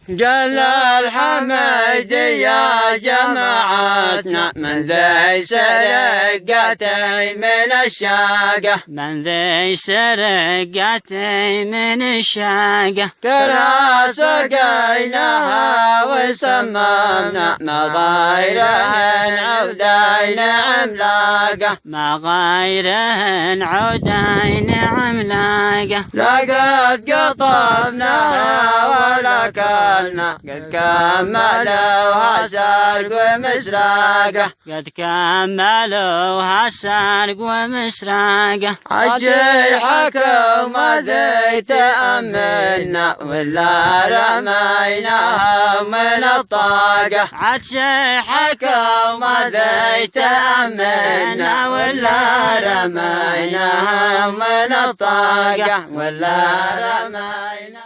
قال الحميد يا جماعتنا من ذي سرقتي من الشاقة، من ذي سرقتي من الشاقة، ترى سقيناها وسممنا ما غيرهن عودين عملاقة، ما غيرهن عودين عملاقة، لقد قطبناها ولكننا قد كملوها سرق ومسراقة، قد كملوها سرق ومسراقة، عجي حكومة ذي تأمنا ولا رميناها من الطاقة، عجي حكومة ذي تأمنا ولا رميناها من الطاقة، ولا رمينا